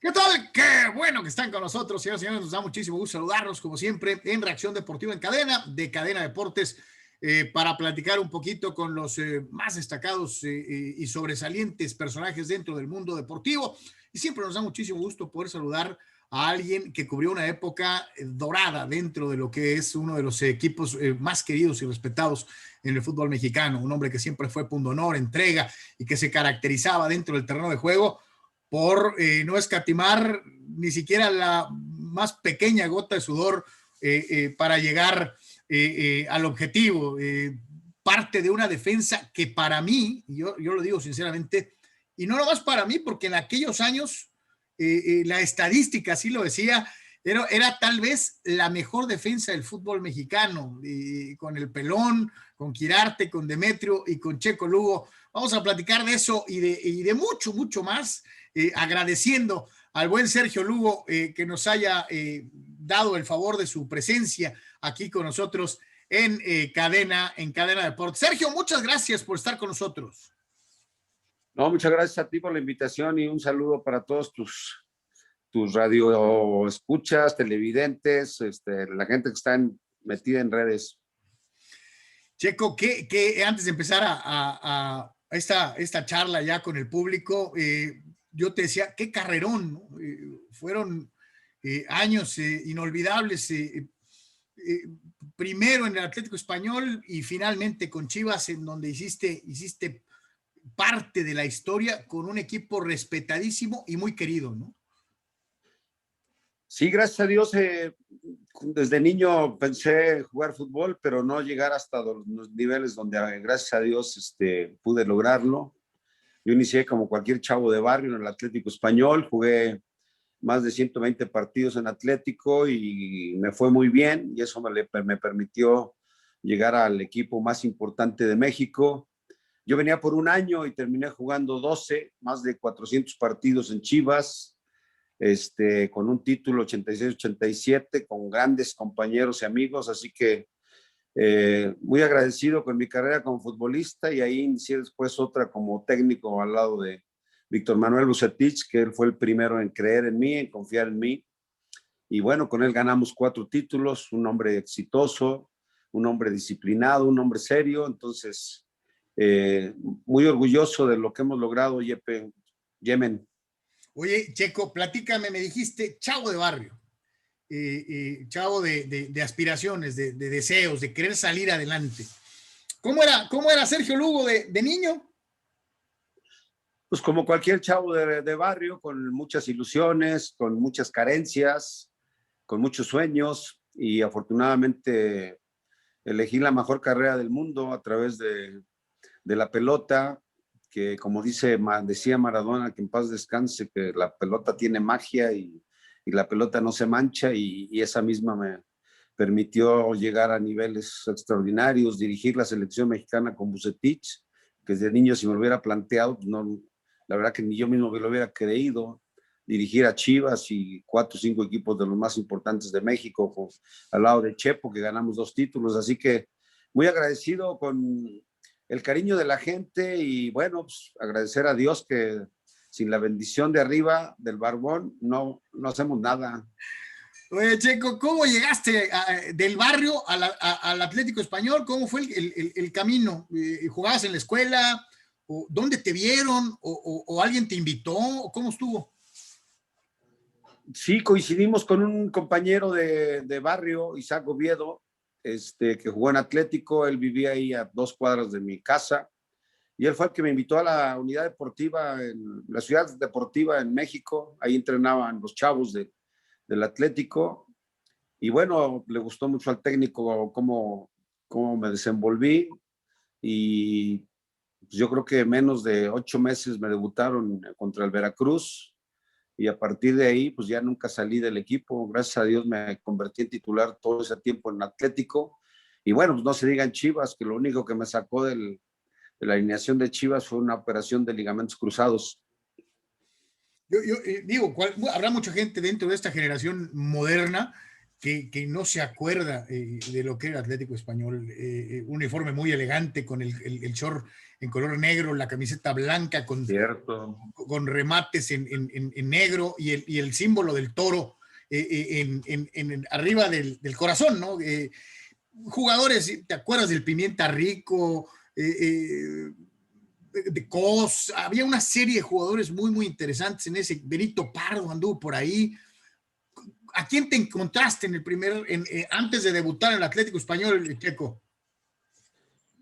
¿Qué tal? Qué bueno que están con nosotros, señoras y señores. Nos da muchísimo gusto saludarlos, como siempre, en Reacción Deportiva en Cadena, de Cadena Deportes, para platicar un poquito con los más destacados y sobresalientes personajes dentro del mundo deportivo. Y siempre nos da muchísimo gusto poder saludar a alguien que cubrió una época dorada dentro de lo que es uno de los equipos más queridos y respetados en el fútbol mexicano. Un hombre que siempre fue pundonor, entrega y que se caracterizaba dentro del terreno de juego por no escatimar ni siquiera la más pequeña gota de sudor para llegar al objetivo. Parte de una defensa que para mí, yo lo digo sinceramente, y no nomás para mí, porque en aquellos años la estadística así lo decía, era tal vez la mejor defensa del fútbol mexicano, con el Pelón, con Quirarte, con Demetrio y con Checo Lugo. Vamos a platicar de eso y de mucho, mucho más, agradeciendo al buen Sergio Lugo que nos haya dado el favor de su presencia aquí con nosotros en Cadena Deportes. Sergio, muchas gracias por estar con nosotros. No, muchas gracias a ti por la invitación y un saludo para todos tus radio escuchas, televidentes, la gente que está metida en redes. Checo, que antes de empezar a esta charla ya con el público, yo te decía, qué carrerón, ¿no? Fueron años inolvidables, primero en el Atlético Español y finalmente con Chivas, en donde hiciste parte de la historia con un equipo respetadísimo y muy querido, ¿no? Sí, gracias a Dios, desde niño pensé jugar fútbol, pero no llegar hasta los niveles donde, gracias a Dios, pude lograrlo. Yo inicié como cualquier chavo de barrio en el Atlético Español, jugué más de 120 partidos en Atlético y me fue muy bien y eso me permitió llegar al equipo más importante de México. Yo venía por un año y terminé jugando 12, más de 400 partidos en Chivas, con un título 86-87, con grandes compañeros y amigos, así que muy agradecido con mi carrera como futbolista y ahí inicié después otra como técnico al lado de Víctor Manuel Bucetich, que él fue el primero en creer en mí, en confiar en mí. Y bueno, con él ganamos 4 títulos, un hombre exitoso, un hombre disciplinado, un hombre serio. Entonces, muy orgulloso de lo que hemos logrado, Yemen. Oye, Checo, platícame, me dijiste chavo de barrio, chavo de aspiraciones, de deseos, de querer salir adelante. ¿Cómo era Sergio Lugo de niño? Pues como cualquier chavo de barrio, con muchas ilusiones, con muchas carencias, con muchos sueños y afortunadamente elegí la mejor carrera del mundo a través de la pelota, que como decía Maradona, que en paz descanse, que la pelota tiene magia y la pelota no se mancha y esa misma me permitió llegar a niveles extraordinarios, dirigir la selección mexicana con Bucetich, que desde niño si me lo hubiera planteado, pues no, la verdad que ni yo mismo me lo hubiera creído, dirigir a Chivas y 4 o 5 equipos de los más importantes de México, al lado de Chepo, que ganamos 2 títulos, así que muy agradecido con el cariño de la gente y bueno, pues agradecer a Dios que sin la bendición de arriba del barbón no hacemos nada. Oye, Checo, ¿cómo llegaste del barrio al Atlético Español? ¿Cómo fue el camino? ¿Jugabas en la escuela? ¿O dónde te vieron? ¿O alguien te invitó? ¿Cómo estuvo? Sí, coincidimos con un compañero de barrio, Isaac Oviedo, que jugó en Atlético. Él vivía ahí a 2 cuadras de mi casa y él fue el que me invitó a la unidad deportiva, en la ciudad deportiva en México. Ahí entrenaban los chavos del Atlético y bueno, le gustó mucho al técnico cómo me desenvolví y pues yo creo que menos de 8 meses me debutaron contra el Veracruz y a partir de ahí pues ya nunca salí del equipo. Gracias a Dios me convertí en titular todo ese tiempo en Atlético y bueno, pues no se diga en Chivas, que lo único que me sacó de la alineación de Chivas fue una operación de ligamentos cruzados. Yo digo, habrá mucha gente dentro de esta generación moderna que no se acuerda de lo que era Atlético Español. Un uniforme muy elegante con el short en color negro, la camiseta blanca Cierto. con remates en negro y el símbolo del toro arriba del corazón, ¿no? Jugadores, ¿te acuerdas del Pimienta Rico? De Cos, había una serie de jugadores muy, muy interesantes en ese. Benito Pardo anduvo por ahí. ¿A quién te encontraste en el antes de debutar en el Atlético Español, el Checo?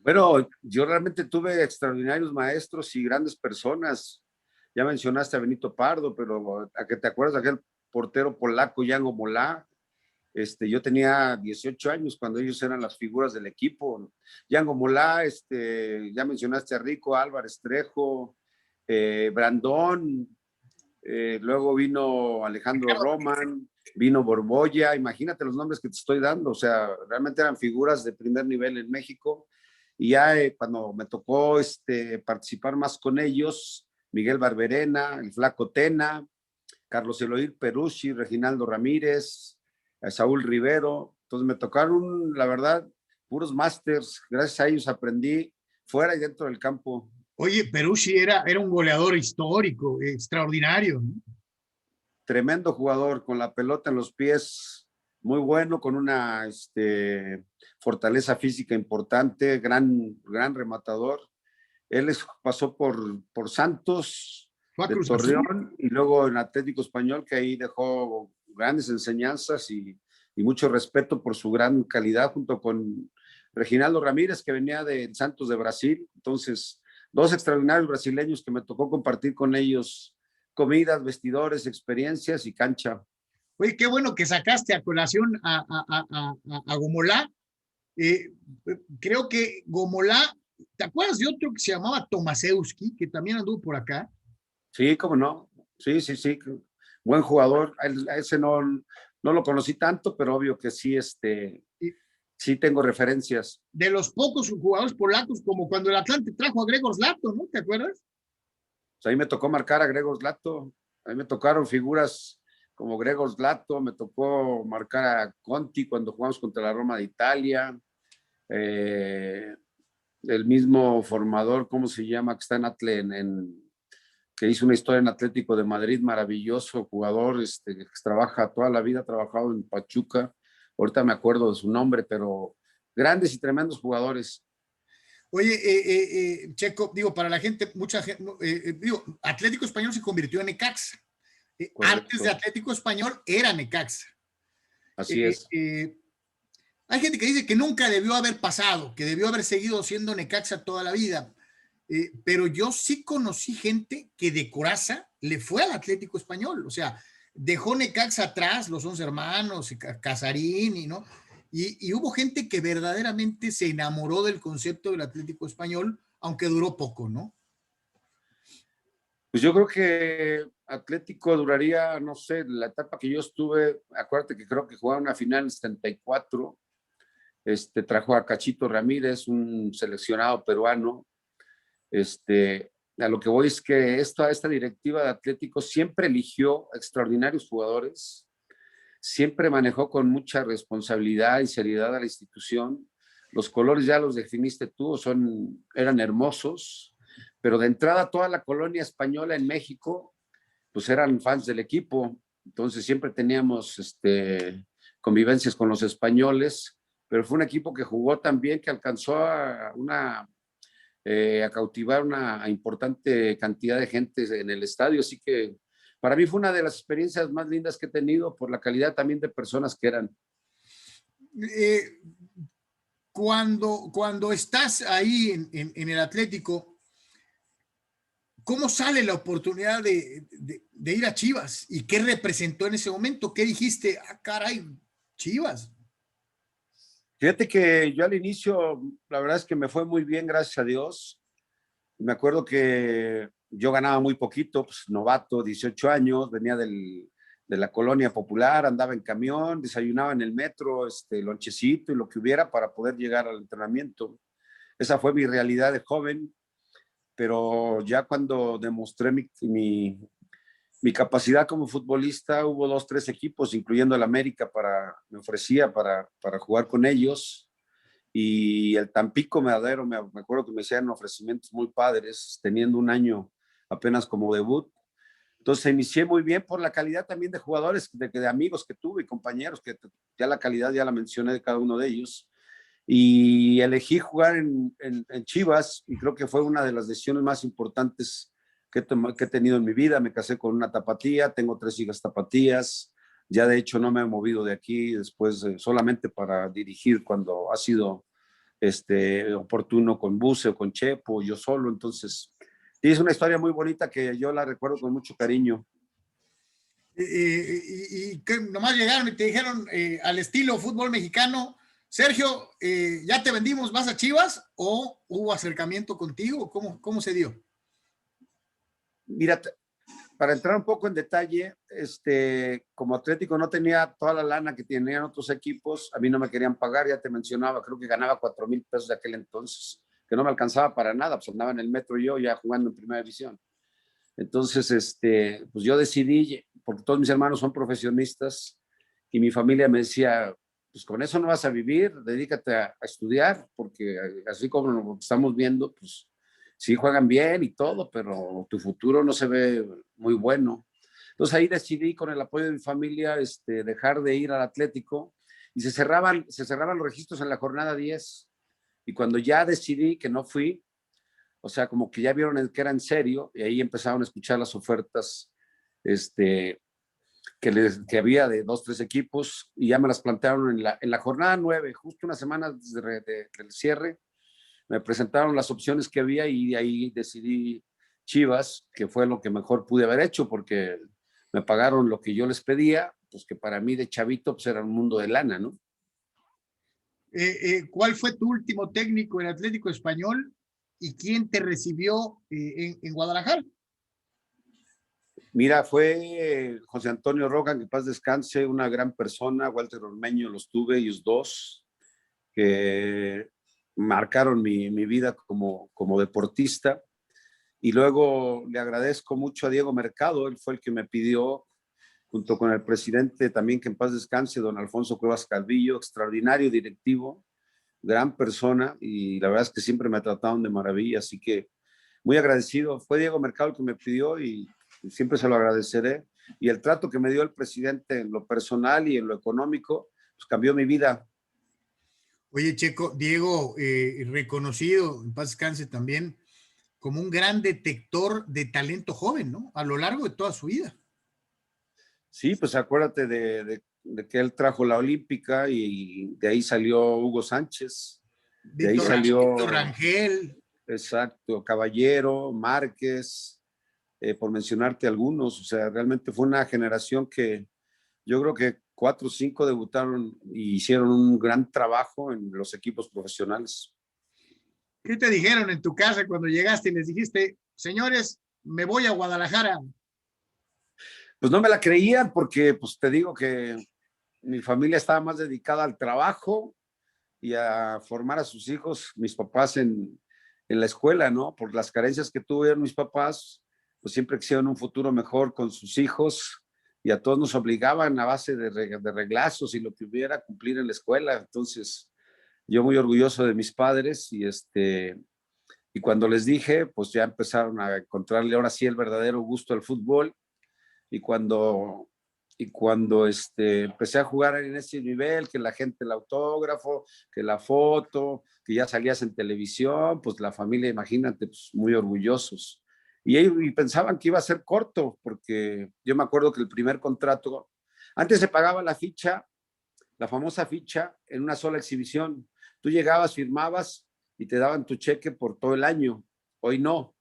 Bueno, yo realmente tuve extraordinarios maestros y grandes personas. Ya mencionaste a Benito Pardo, pero a que te acuerdas de aquel portero polaco, Jango Molá. Yo tenía 18 años cuando ellos eran las figuras del equipo. Jango Molá, ya mencionaste a Rico Álvarez Trejo, Brandón, luego vino Alejandro Roman, vino Borbolla. Imagínate los nombres que te estoy dando. O sea, realmente eran figuras de primer nivel en México. Y ya cuando me tocó participar más con ellos, Miguel Barberena, el Flaco Tena, Carlos Eloy Perucci, Reginaldo Ramírez, Saúl Rivero. Entonces me tocaron, la verdad, puros másters. Gracias a ellos aprendí fuera y dentro del campo. Oye, Perucci era un goleador histórico, extraordinario, ¿no? Tremendo jugador, con la pelota en los pies, muy bueno, con una fortaleza física importante, gran rematador. Él pasó por Santos de Cruz Azul. Torreón y luego en Atlético Español, que ahí dejó grandes enseñanzas y mucho respeto por su gran calidad, junto con Reginaldo Ramírez, que venía de Santos de Brasil. Entonces, dos extraordinarios brasileños que me tocó compartir con ellos comidas, vestidores, experiencias y cancha. Oye, qué bueno que sacaste a colación a Gomolá. Eh, Creo que Gomolá, ¿te acuerdas de otro que se llamaba Tomasewski, que también anduvo por acá? Sí, cómo no. Sí, sí, sí. Buen jugador. A ese no lo conocí tanto, pero obvio que sí, sí tengo referencias. De los pocos jugadores polacos, como cuando el Atlante trajo a Gregor Zlato, ¿no? ¿Te acuerdas? Pues ahí me tocó marcar a Gregor Zlato. Ahí me tocaron figuras como Gregor Zlato, me tocó marcar a Conti cuando jugamos contra la Roma de Italia. El mismo formador, ¿cómo se llama? Que está en que hizo una historia en Atlético de Madrid, maravilloso jugador, que trabaja toda la vida, ha trabajado en Pachuca. Ahorita me acuerdo de su nombre, pero grandes y tremendos jugadores. Oye, Checo, digo, para la gente, mucha gente, digo, Atlético Español se convirtió en Necaxa. Antes de Correcto. Atlético Español era Necaxa. Así Eh, es. eh, Hay gente que dice que nunca debió haber pasado, que debió haber seguido siendo Necaxa toda la vida. Pero yo sí conocí gente que de coraza le fue al Atlético Español. O sea, dejó Necaxa atrás, los 11 hermanos, Casarín, ¿no? Y hubo gente que verdaderamente se enamoró del concepto del Atlético Español, aunque duró poco, ¿no? Pues yo creo que Atlético duraría, no sé, la etapa que yo estuve, acuérdate que creo que jugaba una final en 74, trajo a Cachito Ramírez, un seleccionado peruano. A lo que voy es que esta directiva de Atlético siempre eligió extraordinarios jugadores, siempre manejó con mucha responsabilidad y seriedad a la institución. Los colores ya los definiste tú, eran hermosos, pero de entrada toda la colonia española en México, pues eran fans del equipo. Entonces siempre teníamos convivencias con los españoles, pero fue un equipo que jugó tan bien que alcanzó a cautivar una importante cantidad de gente en el estadio. Así que para mí fue una de las experiencias más lindas que he tenido por la calidad también de personas que eran. Eh, cuando estás ahí en el Atlético, ¿cómo sale la oportunidad de ir a Chivas? ¿Y qué representó en ese momento? ¿Qué dijiste? Ah, caray, Chivas. Fíjate que yo al inicio, la verdad es que me fue muy bien, gracias a Dios. Me acuerdo que yo ganaba muy poquito, pues novato, 18 años, venía de la colonia popular, andaba en camión, desayunaba en el metro, lonchecito y lo que hubiera para poder llegar al entrenamiento. Esa fue mi realidad de joven, pero ya cuando demostré mi capacidad como futbolista, hubo 2, 3 equipos, incluyendo el América, me ofrecía para jugar con ellos. Y el Tampico Madero, me acuerdo que me hacían ofrecimientos muy padres, teniendo un año apenas como debut. Entonces inicié muy bien por la calidad también de jugadores, de amigos que tuve y compañeros, que ya la calidad ya la mencioné de cada uno de ellos. Y elegí jugar en Chivas y creo que fue una de las decisiones más importantes que he tenido en mi vida. Me casé con una tapatía, tengo 3 hijas tapatías. Ya de hecho no me he movido de aquí después solamente para dirigir cuando ha sido oportuno con Buse o con Chepo, yo solo. Entonces, es una historia muy bonita que yo la recuerdo con mucho cariño. Y que nomás llegaron y te dijeron al estilo fútbol mexicano, Sergio, ya te vendimos, ¿vas a Chivas? ¿O hubo acercamiento contigo? ¿Cómo se dio? Mira, para entrar un poco en detalle, como Atlético no tenía toda la lana que tenían otros equipos, a mí no me querían pagar, ya te mencionaba, creo que ganaba 4,000 pesos de aquel entonces, que no me alcanzaba para nada, pues andaba en el metro yo ya jugando en primera división. Entonces, pues yo decidí, porque todos mis hermanos son profesionistas y mi familia me decía, pues con eso no vas a vivir, dedícate a estudiar, porque así como lo estamos viendo, pues sí juegan bien y todo, pero tu futuro no se ve muy bueno. Entonces ahí decidí con el apoyo de mi familia dejar de ir al Atlético y se cerraban los registros en la jornada 10. Y cuando ya decidí que no fui, o sea, como que ya vieron que era en serio y ahí empezaron a escuchar las ofertas que había de 2, 3 equipos y ya me las plantearon en la jornada 9, justo una semana del cierre. Me presentaron las opciones que había y de ahí decidí Chivas, que fue lo que mejor pude haber hecho porque me pagaron lo que yo les pedía, pues que para mí de chavito pues era un mundo de lana, ¿no? ¿Cuál fue tu último técnico en Atlético Español y quién te recibió en Guadalajara? Mira, fue José Antonio Roca, que en paz descanse, una gran persona, Walter Ormeño, los tuve, ellos dos, que marcaron mi vida como deportista. Y luego le agradezco mucho a Diego Mercado, él fue el que me pidió, junto con el presidente también, que en paz descanse, don Alfonso Cuevas Calvillo, extraordinario directivo, gran persona, y la verdad es que siempre me trataron de maravilla, así que muy agradecido. Fue Diego Mercado el que me pidió y siempre se lo agradeceré. Y el trato que me dio el presidente en lo personal y en lo económico, pues cambió mi vida. Oye, Checo, Diego, reconocido, en paz descanse también, como un gran detector de talento joven, ¿no? A lo largo de toda su vida. Sí, pues acuérdate de que él trajo la Olímpica y de ahí salió Hugo Sánchez, de ahí Víctor salió, Rangel. exacto, Caballero, Márquez, por mencionarte algunos. O sea, realmente fue una generación que yo creo que 4 o 5 debutaron y hicieron un gran trabajo en los equipos profesionales. ¿Qué te dijeron en tu casa cuando llegaste y les dijiste, señores, me voy a Guadalajara? Pues no me la creían porque, pues te digo que mi familia estaba más dedicada al trabajo y a formar a sus hijos, mis papás en la escuela, ¿no? Por las carencias que tuvieron mis papás, pues siempre quisieron un futuro mejor con sus hijos y a todos nos obligaban a base de reglazos y lo que hubiera cumplir en la escuela. Entonces, yo muy orgulloso de mis padres y cuando les dije, pues ya empezaron a encontrarle ahora sí el verdadero gusto al fútbol y cuando empecé a jugar en ese nivel, que la gente, el autógrafo, que la foto, que ya salías en televisión, pues la familia, imagínate, pues muy orgullosos. Y pensaban que iba a ser corto, porque yo me acuerdo que el primer contrato, antes se pagaba la ficha, la famosa ficha, en una sola exhibición. Tú llegabas, firmabas y te daban tu cheque por todo el año. Hoy no,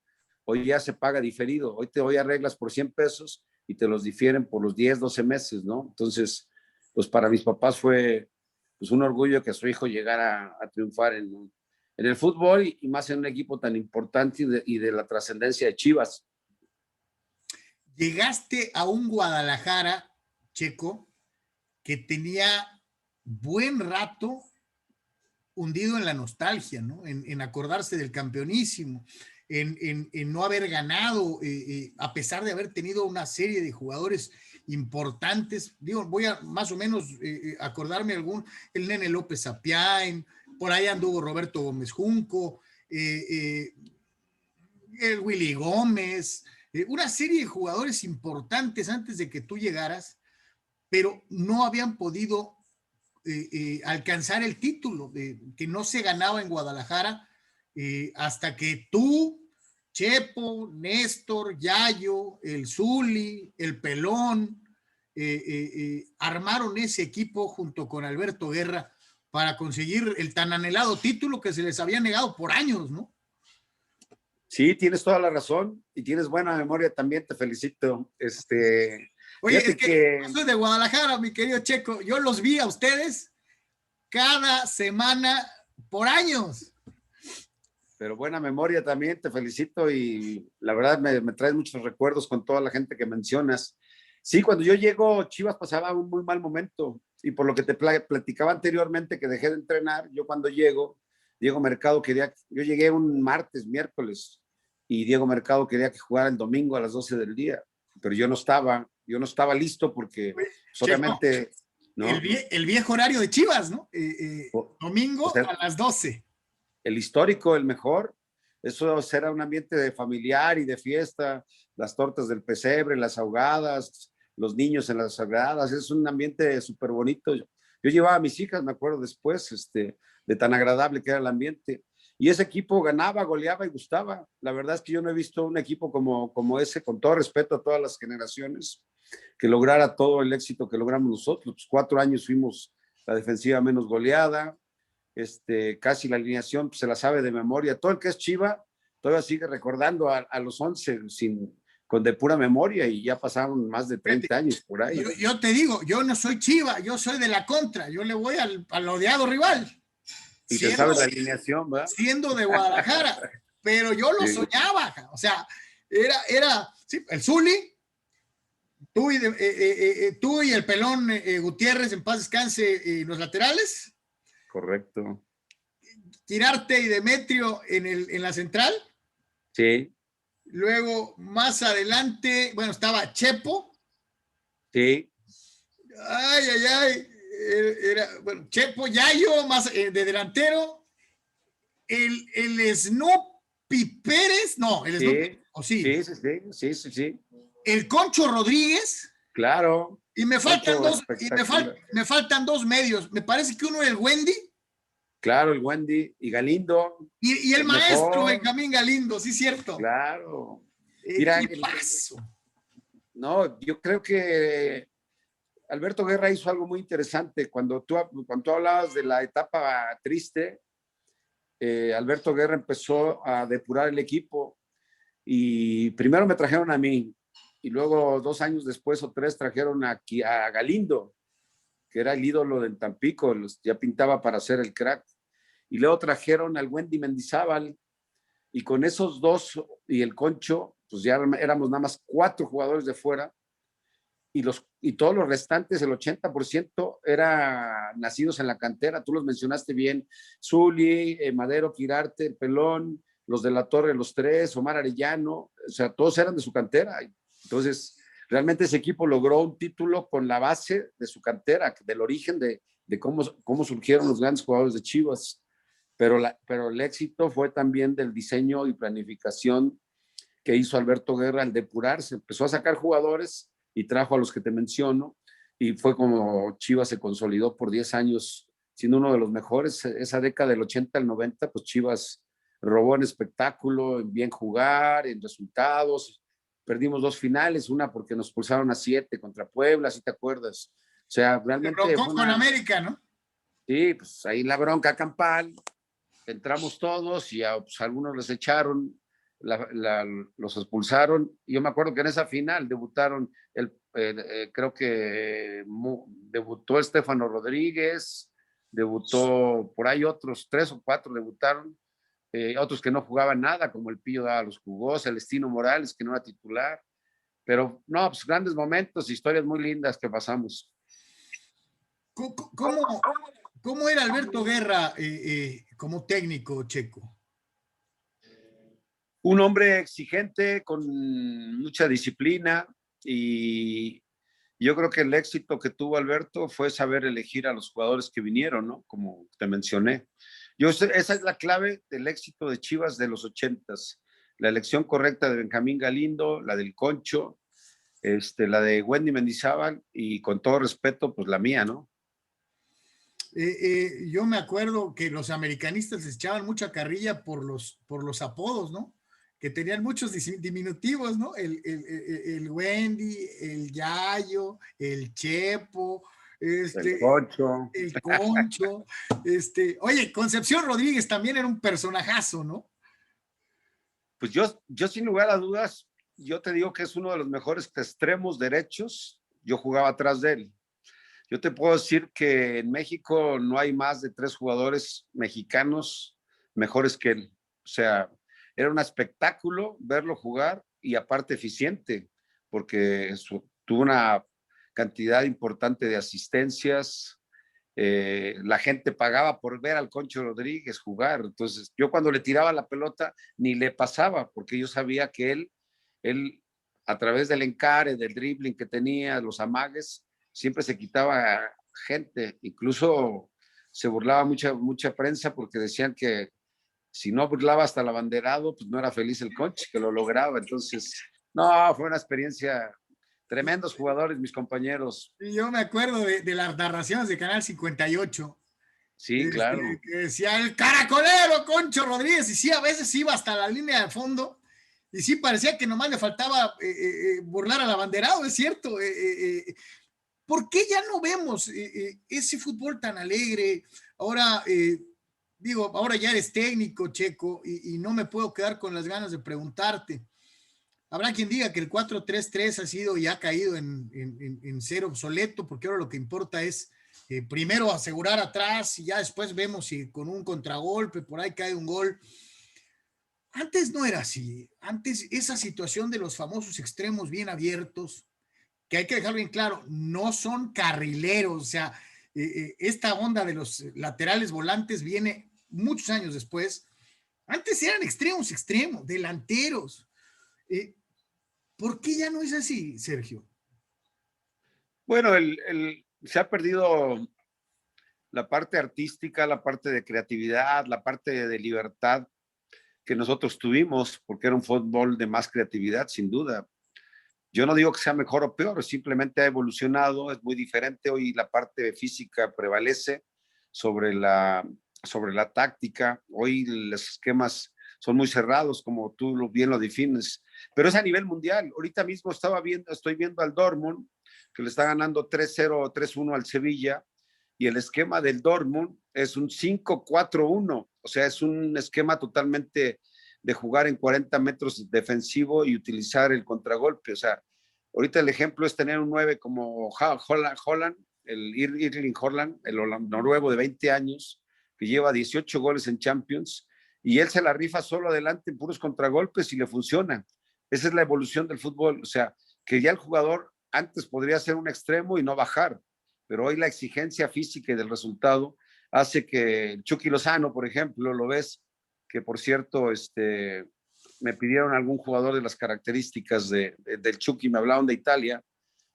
hoy ya se paga diferido. Hoy te doy arreglas por 100 pesos y te los difieren por los 10, 12 meses, ¿no? Entonces, pues para mis papás fue pues un orgullo que su hijo llegara a triunfar en el fútbol y más en un equipo tan importante y de la trascendencia de Chivas. Llegaste a un Guadalajara, Checo, que tenía buen rato hundido en la nostalgia, ¿no? En acordarse del campeonísimo. en no haber ganado, a pesar de haber tenido una serie de jugadores importantes. Digo, voy a más o menos acordarme algún, el Nene López Apiain, por ahí anduvo Roberto Gómez Junco, el Willy Gómez, una serie de jugadores importantes antes de que tú llegaras, pero no habían podido alcanzar el título, que no se ganaba en Guadalajara, hasta que tú, Chepo, Néstor, Yayo, el Zuli, el Pelón, armaron ese equipo junto con Alberto Guerra para conseguir el tan anhelado título que se les había negado por años, ¿no? Sí, tienes toda la razón y tienes buena memoria también, te felicito. Oye, es que yo soy de Guadalajara, mi querido Checo, yo los vi a ustedes cada semana por años. Pero buena memoria también, te felicito y la verdad me traes muchos recuerdos con toda la gente que mencionas. Sí, cuando yo llego, Chivas pasaba un muy mal momento y por lo que te platicaba anteriormente que dejé de entrenar, yo cuando llego, Diego Mercado quería, yo llegué un martes, miércoles y Diego Mercado quería que jugara el domingo a las 12 del día, pero yo no estaba listo porque solamente, ¿no? El viejo horario de Chivas, ¿no? Domingo O sea, a las 12. el histórico, el mejor. Eso era un ambiente familiar y de fiesta, las tortas del pesebre, las ahogadas, los niños en las ahogadas, es un ambiente súper bonito. Yo llevaba a mis hijas, me acuerdo después, de tan agradable que era el ambiente. Y ese equipo ganaba, goleaba y gustaba. La verdad es que yo no he visto un equipo como ese, con todo respeto a todas las generaciones, que lograra todo el éxito que logramos nosotros. Pues 4 años fuimos la defensiva menos goleada, casi la alineación pues, se la sabe de memoria. Todo el que es Chiva todavía sigue recordando a los 11 con de pura memoria y ya pasaron más de 30 años por ahí. Yo te digo, yo no soy Chiva, yo soy de la contra, yo le voy al odiado rival. Y se sabe la alineación, ¿verdad? Siendo de Guadalajara, pero yo lo soñaba, o sea, era sí, el Zuli, tú y el Pelón Gutiérrez, en paz descanse, los laterales. Correcto. Quirarte y Demetrio en la central. Sí. Luego, más adelante, bueno, estaba Chepo. Sí. Ay. Era, bueno, Chepo, Yayo, más de delantero. El Snoopy Pérez, no, el Snoopy, ¿o sí? Sí. El Concho Rodríguez. Claro. Y me faltan me faltan dos medios. Me parece que uno es el Wendy. Claro, el Wendy y Galindo. Y el maestro Benjamín Galindo, sí, cierto. Claro. Mira, no, yo creo que Alberto Guerra hizo algo muy interesante. Cuando tú hablabas de la etapa triste, Alberto Guerra empezó a depurar el equipo y primero me trajeron a mí y luego 2 años después o 3 trajeron aquí a Galindo, que era el ídolo del Tampico, ya pintaba para ser el crack. Y luego trajeron al Wendy Mendizábal y con esos dos y el Concho, pues ya éramos nada más 4 jugadores de fuera y todos los restantes, el 80% era nacidos en la cantera, tú los mencionaste bien, Zuli, Madero, Quirarte, Pelón, los de la Torre, los 3, Omar Arellano, o sea, todos eran de su cantera. Entonces, realmente ese equipo logró un título con la base de su cantera, del origen de cómo surgieron los grandes jugadores de Chivas. Pero el éxito fue también del diseño y planificación que hizo Alberto Guerra al depurarse. Empezó a sacar jugadores y trajo a los que te menciono y fue como Chivas se consolidó por 10 años siendo uno de los mejores. Esa década del 80 al 90, pues Chivas robó en espectáculo, en bien jugar, en resultados. Perdimos 2 finales, una porque nos pulsaron a 7 contra Puebla, si te acuerdas. O sea, realmente con América, ¿no? Sí, pues ahí la bronca campal, entramos todos y pues, algunos les echaron, los expulsaron. Yo me acuerdo que en esa final debutaron, creo que debutó Estefano Rodríguez, debutó por ahí otros 3 o 4 debutaron, otros que no jugaban nada, como el Pillo Dávalos jugó, Celestino Morales, que no era titular. Pero no, pues grandes momentos, historias muy lindas que pasamos. ¿Cómo era Alberto Guerra como técnico, Checo? Un hombre exigente, con mucha disciplina, y yo creo que el éxito que tuvo Alberto fue saber elegir a los jugadores que vinieron, ¿no? Como te mencioné. Esa es la clave del éxito de Chivas de los 80s. La elección correcta de Benjamín Galindo, la del Concho, la de Wendy Mendizábal y, con todo respeto, pues la mía, ¿no? Yo me acuerdo que los americanistas les echaban mucha carrilla por los apodos, ¿no? Que tenían muchos diminutivos, ¿no? El Wendy, el Yayo, el Chepo, El Concho. el Concho. Oye, Concepción Rodríguez también era un personajazo, ¿no? Pues yo sin lugar a dudas, yo te digo que es uno de los mejores extremos derechos. Yo jugaba atrás de él. Yo te puedo decir que en México no hay más de 3 jugadores mexicanos mejores que él. O sea, era un espectáculo verlo jugar, y aparte eficiente, porque tuvo una cantidad importante de asistencias. La gente pagaba por ver al Concho Rodríguez jugar. Entonces, yo cuando le tiraba la pelota ni le pasaba, porque yo sabía que él a través del encare, del dribbling que tenía, los amagues, siempre se quitaba gente. Incluso se burlaba mucha prensa, porque decían que si no burlaba hasta el abanderado, pues no era feliz el Concho, que lo lograba. Entonces, no, fue una experiencia. Tremendos jugadores, mis compañeros. Y yo me acuerdo de las narraciones de Canal 58. Sí, claro. Que decía el caracolero Concho Rodríguez, y sí, a veces iba hasta la línea de fondo, y sí parecía que nomás le faltaba burlar al abanderado, es cierto. ¿Por qué ya no vemos ese fútbol tan alegre? Ahora, digo, ahora ya eres técnico, Checo, y no me puedo quedar con las ganas de preguntarte. Habrá quien diga que el 4-3-3 ha sido y ha caído en ser obsoleto, porque ahora lo que importa es primero asegurar atrás, y ya después vemos si con un contragolpe por ahí cae un gol. Antes no era así. Antes esa situación de los famosos extremos bien abiertos, que hay que dejarlo bien claro, no son carrileros. O sea, esta onda de los laterales volantes viene muchos años después. Antes eran extremos, delanteros. ¿Por qué ya no es así, Sergio? Bueno, se ha perdido la parte artística, la parte de creatividad, la parte de libertad que nosotros tuvimos, porque era un fútbol de más creatividad, sin duda. Yo no digo que sea mejor o peor, simplemente ha evolucionado, es muy diferente. Hoy la parte física prevalece sobre sobre la táctica. Hoy los esquemas son muy cerrados, como tú bien lo defines, pero es a nivel mundial. Ahorita mismo estoy viendo al Dortmund, que le está ganando 3-0, 3-1 al Sevilla, y el esquema del Dortmund es un 5-4-1, o sea, es un esquema totalmente de jugar en 40 metros defensivo y utilizar el contragolpe. O sea, ahorita el ejemplo es tener un 9 como Holland, el Erling Haaland, el noruego de 20 años, que lleva 18 goles en Champions, y él se la rifa solo adelante en puros contragolpes y le funciona. Esa es la evolución del fútbol. O sea, que ya el jugador antes podría ser un extremo y no bajar, pero hoy la exigencia física y del resultado hace que el Chucky Lozano, por ejemplo, lo ves, que por cierto, me pidieron algún jugador de las características del Chucky, me hablaron de Italia,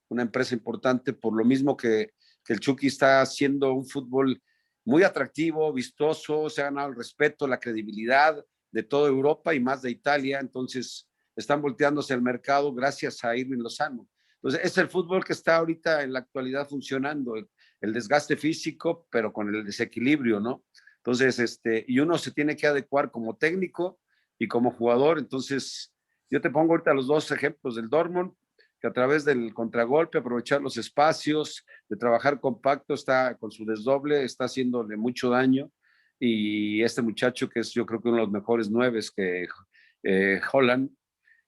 una empresa importante, por lo mismo que el Chucky está haciendo un fútbol muy atractivo, vistoso, se ha ganado el respeto, la credibilidad de toda Europa y más de Italia. Entonces están volteándose el mercado gracias a Irving Lozano. Entonces es el fútbol que está ahorita en la actualidad funcionando, el desgaste físico, pero con el desequilibrio, ¿no? Entonces, y uno se tiene que adecuar como técnico y como jugador. Entonces, yo te pongo ahorita los dos ejemplos del Dortmund, que a través del contragolpe, aprovechar los espacios, de trabajar compacto, está con su desdoble, está haciéndole mucho daño. Y este muchacho, que es yo creo que uno de los mejores nueves, que Holland,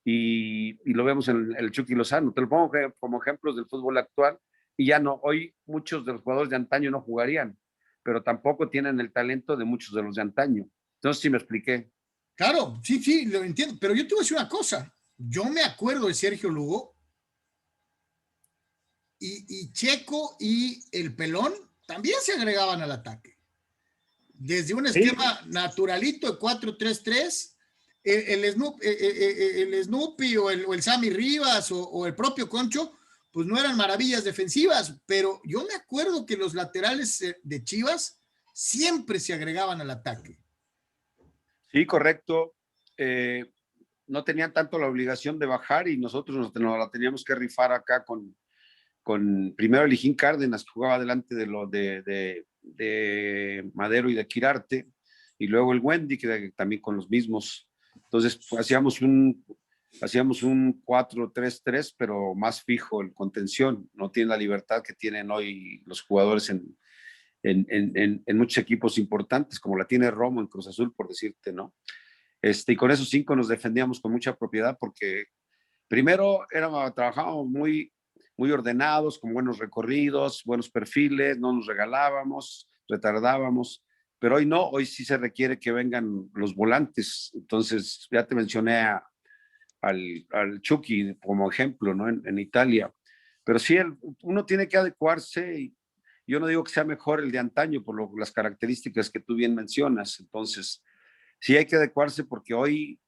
y lo vemos en el Chucky Lozano. Te lo pongo como ejemplos del fútbol actual, y ya no, hoy muchos de los jugadores de antaño no jugarían, pero tampoco tienen el talento de muchos de los de antaño. Entonces, sí me expliqué. Claro, sí, sí, lo entiendo. Pero yo te voy a decir una cosa. Yo me acuerdo de Sergio Lugo y Checo y el Pelón también se agregaban al ataque. Desde un Sí, esquema naturalito de 4-3-3, el Snoopy o el Sammy Rivas o el propio Concho, pues no eran maravillas defensivas, pero yo me acuerdo que los laterales de Chivas siempre se agregaban al ataque. Sí, correcto. No tenían tanto la obligación de bajar y nosotros nos la teníamos que rifar acá con primero el Hijín Cárdenas, que jugaba delante de Madero y de Quirarte, y luego el Wendy, que también con los mismos. Entonces, pues, hacíamos un 4-3-3, pero más fijo en contención. No tiene la libertad que tienen hoy los jugadores en muchos equipos importantes, como la tiene Romo en Cruz Azul, por decirte, ¿no? Y con esos 5 nos defendíamos con mucha propiedad porque primero trabajábamos muy ordenados, con buenos recorridos, buenos perfiles, no nos regalábamos, retardábamos, pero hoy no, hoy sí se requiere que vengan los volantes. Entonces, ya te mencioné al Chucky como ejemplo, ¿no? En Italia. Pero sí, uno tiene que adecuarse y yo no digo que sea mejor el de antaño por las características que tú bien mencionas. Entonces, sí hay que adecuarse porque hoy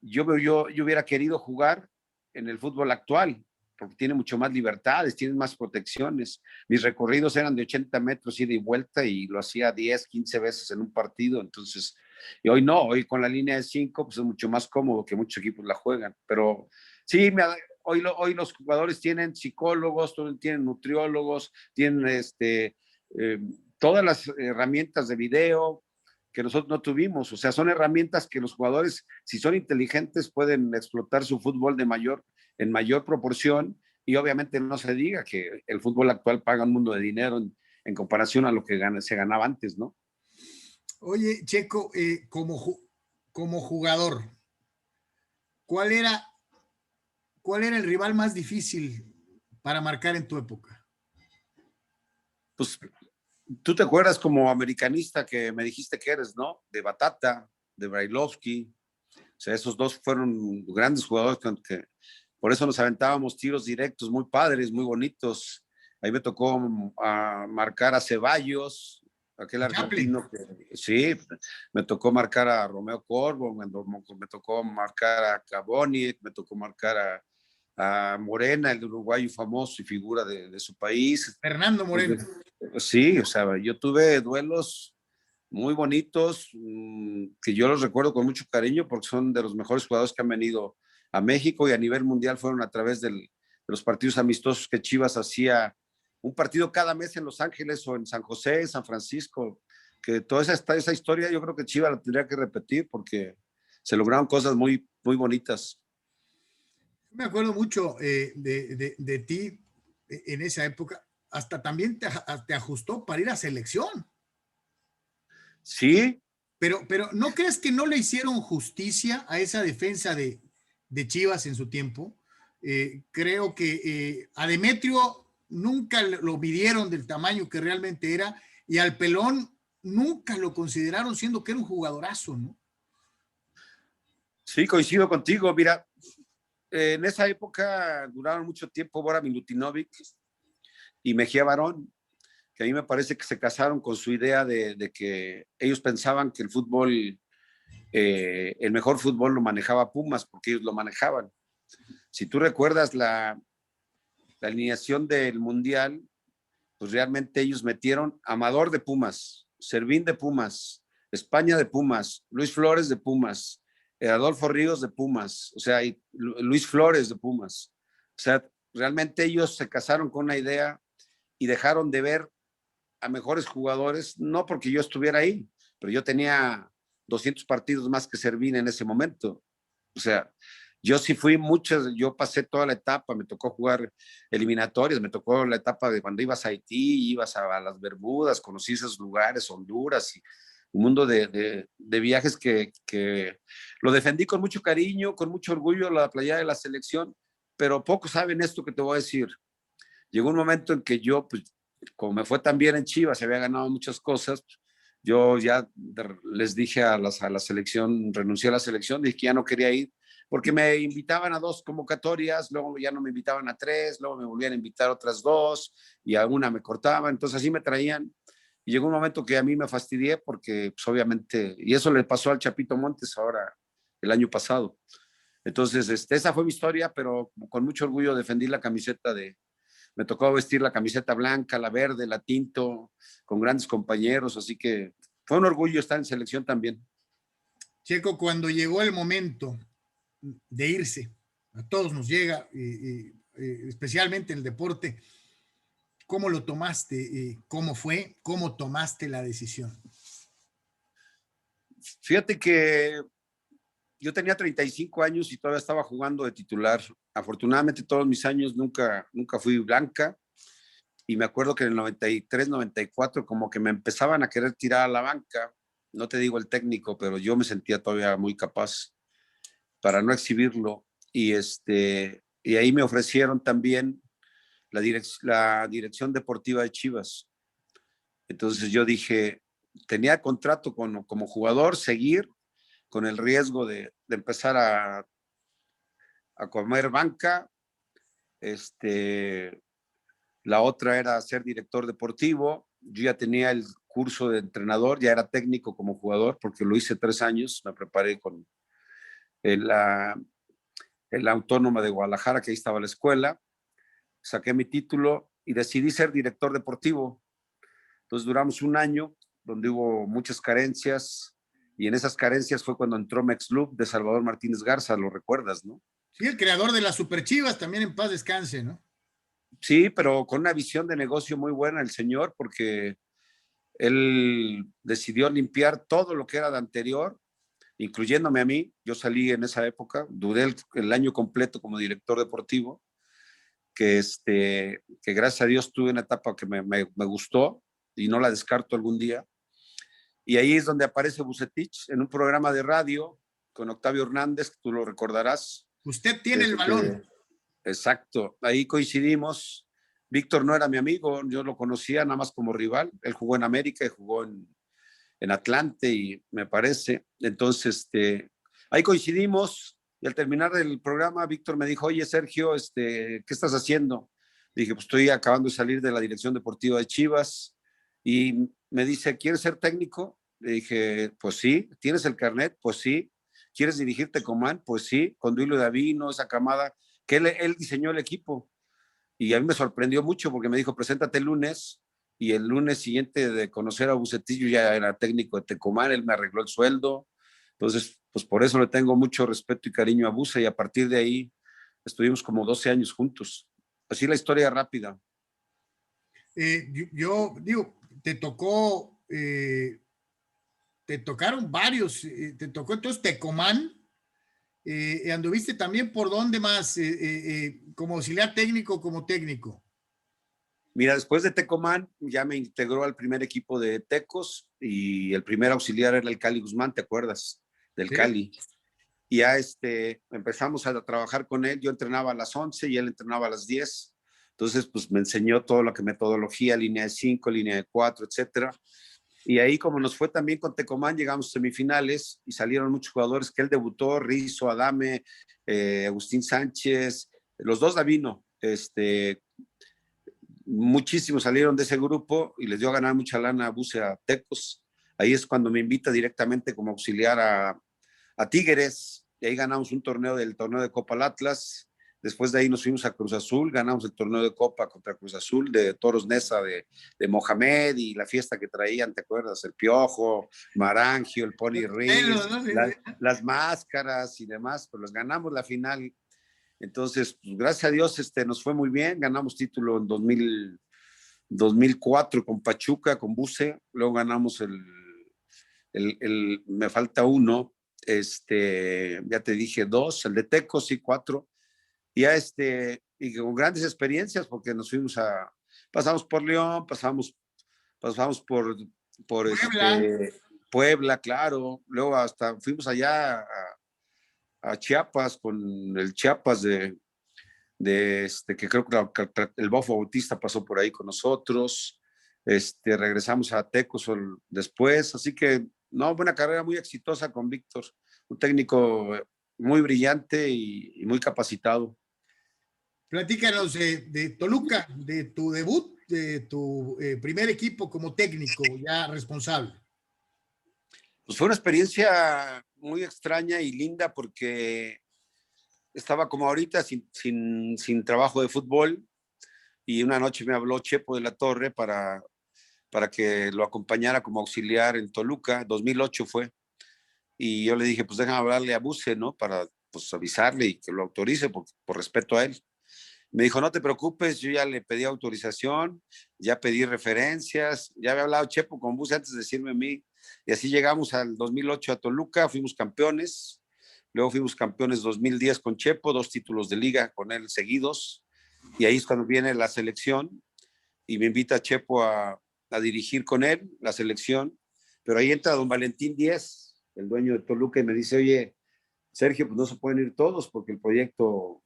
yo hubiera querido jugar en el fútbol actual, porque tiene mucho más libertades, tiene más protecciones. Mis recorridos eran de 80 metros ida y vuelta y lo hacía 10, 15 veces en un partido. Entonces, y hoy no, hoy con la línea de 5 pues es mucho más cómodo que muchos equipos la juegan. Pero sí, hoy los jugadores tienen psicólogos, tienen nutriólogos, tienen todas las herramientas de video que nosotros no tuvimos. O sea, son herramientas que los jugadores, si son inteligentes, pueden explotar su fútbol en mayor proporción, y obviamente no se diga que el fútbol actual paga un mundo de dinero en comparación a lo que se ganaba antes, ¿no? Oye, Checo, como jugador, ¿cuál era, ¿cuál era el rival más difícil para marcar en tu época? Pues tú te acuerdas como americanista que me dijiste que eres, ¿no? De Batata, de Brailovsky. O sea, esos dos fueron grandes jugadores que por eso nos aventábamos tiros directos muy padres, muy bonitos. Ahí me tocó marcar a Ceballos, aquel Chaplin. argentino que sí, me tocó marcar a Romeo Corvo, me tocó marcar a Cavoni, me tocó marcar a Morena, el uruguayo famoso y figura de su país. Fernando Moreno. Sí, o sea, yo tuve duelos muy bonitos, que yo los recuerdo con mucho cariño porque son de los mejores jugadores que han venido a México y a nivel mundial fueron a través de los partidos amistosos que Chivas hacía, un partido cada mes en Los Ángeles o en San José, San Francisco, que toda esa historia yo creo que Chivas la tendría que repetir porque se lograron cosas muy bonitas. Me acuerdo mucho de ti en esa época, hasta también te ajustó para ir a selección. Sí, Pero ¿no crees que no le hicieron justicia a esa defensa de Chivas en su tiempo? Creo que a Demetrio nunca lo midieron del tamaño que realmente era y al Pelón nunca lo consideraron siendo que era un jugadorazo, ¿no? sí, coincido contigo. Mira, en esa época duraron mucho tiempo Bora Milutinovic y Mejía Barón, que a mí me parece que se casaron con su idea de que ellos pensaban que el mejor fútbol lo manejaba Pumas, porque ellos lo manejaban. Si tú recuerdas la alineación del Mundial, pues realmente ellos metieron Amador de Pumas, Servín de Pumas, España de Pumas, Luis Flores de Pumas, Adolfo Ríos de Pumas, o sea, y Luis Flores de Pumas. O sea, realmente ellos se casaron con una idea y dejaron de ver a mejores jugadores, no porque yo estuviera ahí, pero yo tenía 200 partidos más que Servín en ese momento. O sea, yo sí fui muchas, yo pasé toda la etapa, me tocó jugar eliminatorias, me tocó la etapa de cuando ibas a Haití, ibas a las Bermudas, conocí esos lugares, Honduras, y un mundo de viajes que lo defendí con mucho cariño, con mucho orgullo, la playa de la selección, pero pocos saben esto que te voy a decir. Llegó un momento en que yo, pues, como me fue tan bien en Chivas, se había ganado muchas cosas, yo ya les dije a la selección, renuncié a la selección, dije que ya no quería ir, porque me invitaban a 2 convocatorias, luego ya no me invitaban a 3, luego me volvían a invitar a otras 2, y a una me cortaban, entonces así me traían, y llegó un momento que a mí me fastidié, porque pues, obviamente, y eso le pasó al Chapito Montes ahora, el año pasado. Entonces, esa fue mi historia, pero con mucho orgullo defendí la camiseta me tocó vestir la camiseta blanca, la verde, la tinto, con grandes compañeros, así que fue un orgullo estar en selección también. Checo, cuando llegó el momento de irse, a todos nos llega, especialmente en el deporte, ¿cómo lo tomaste? ¿Cómo fue? ¿Cómo tomaste la decisión? Fíjate que yo tenía 35 años y todavía estaba jugando de titular. Afortunadamente todos mis años nunca fui blanca, y me acuerdo que en el 93, 94 como que me empezaban a querer tirar a la banca, no te digo el técnico, pero yo me sentía todavía muy capaz para no exhibirlo, y ahí me ofrecieron también la dirección deportiva de Chivas. Entonces yo dije, tenía contrato como jugador, seguir con el riesgo de empezar a comer banca. La otra era ser director deportivo. Yo ya tenía el curso de entrenador, ya era técnico como jugador, porque lo hice 3 años, me preparé en la Autónoma de Guadalajara, que ahí estaba la escuela, saqué mi título y decidí ser director deportivo. Entonces duramos un año donde hubo muchas carencias, y en esas carencias fue cuando entró Mexlub de Salvador Martínez Garza, lo recuerdas, ¿no? Sí, el creador de las Super Chivas, también en paz descanse, ¿no? Sí, pero con una visión de negocio muy buena el señor, porque él decidió limpiar todo lo que era de anterior, incluyéndome a mí. Yo salí en esa época, duré el año completo como director deportivo, que gracias a Dios tuve una etapa que me gustó y no la descarto algún día. Y ahí es donde aparece Bucetich en un programa de radio con Octavio Hernández, que tú lo recordarás. Usted tiene el balón. Exacto, ahí coincidimos. Víctor no era mi amigo, yo lo conocía nada más como rival. Él jugó en América y jugó en Atlante, y me parece. Entonces, ahí coincidimos, y al terminar el programa, Víctor me dijo, oye, Sergio, ¿qué estás haciendo? Dije, pues estoy acabando de salir de la dirección deportiva de Chivas. Y me dice, ¿quieres ser técnico? Le dije, pues sí. ¿Tienes el carnet? Pues sí. ¿Quieres dirigirte Tecomán? Pues sí. Con Duilio Davino, esa camada, que él diseñó el equipo. Y a mí me sorprendió mucho porque me dijo, preséntate el lunes. Y el lunes siguiente de conocer a Bucetillo, ya era técnico de Tecomán, él me arregló el sueldo. Entonces, pues por eso le tengo mucho respeto y cariño a Buce, y a partir de ahí estuvimos como 12 años juntos. Así la historia rápida. Yo digo, te tocaron varios, te tocó entonces Tecomán, anduviste también por dónde más, como auxiliar técnico, como técnico. Mira, después de Tecomán ya me integró al primer equipo de Tecos, y el primer auxiliar era el Cali Guzmán, ¿te acuerdas? Del ¿Sí? Cali. Y ya empezamos a trabajar con él. Yo entrenaba a las 11 y él entrenaba a las 10. Entonces, pues me enseñó todo lo que metodología, línea de 5, línea de 4, etcétera. Y ahí, como nos fue también con Tecomán, llegamos a semifinales y salieron muchos jugadores que él debutó: Rizzo, Adame, Agustín Sánchez, los dos Davino, muchísimos salieron de ese grupo, y les dio a ganar mucha lana a Buce, a Tecos. Ahí es cuando me invita directamente como auxiliar a Tigres, y ahí ganamos un torneo de Copa al Atlas. Después de ahí nos fuimos a Cruz Azul, ganamos el torneo de Copa contra Cruz Azul, de Toros Neza, de Mohamed, y la fiesta que traían, ¿te acuerdas? El Piojo, Marangio, el Pony Riz, ¿No? Sí, las máscaras y demás, pues los ganamos la final. Entonces, pues, gracias a Dios, nos fue muy bien, ganamos título en 2004 con Pachuca, con Buce. Luego ganamos me falta uno, ya te dije dos, el de Tecos, y cuatro. Y ya y con grandes experiencias, porque pasamos por León, pasamos por Puebla. Puebla, claro. Luego hasta fuimos allá a Chiapas, con el Chiapas que creo que el Bofo Bautista pasó por ahí con nosotros. Regresamos a Tecos después, así que no, buena carrera, muy exitosa con Víctor, un técnico muy brillante y muy capacitado. Platícanos de Toluca, de tu debut, de tu primer equipo como técnico, ya responsable. Pues fue una experiencia muy extraña y linda porque estaba como ahorita sin trabajo de fútbol y una noche me habló Chepo de la Torre para que lo acompañara como auxiliar en Toluca, 2008 fue, y yo le dije, pues déjame hablarle a Buse, ¿no? Para pues avisarle y que lo autorice por respeto a él. Me dijo, no te preocupes, yo ya le pedí autorización, ya pedí referencias, ya había hablado Chepo con Buse antes de decirme a mí, y así llegamos al 2008 a Toluca, fuimos campeones, luego fuimos campeones 2010 con Chepo, 2 títulos de liga con él seguidos, y ahí es cuando viene la selección, y me invita a Chepo a dirigir con él la selección, pero ahí entra don Valentín Díez, el dueño de Toluca, y me dice, oye, Sergio, pues no se pueden ir todos porque el proyecto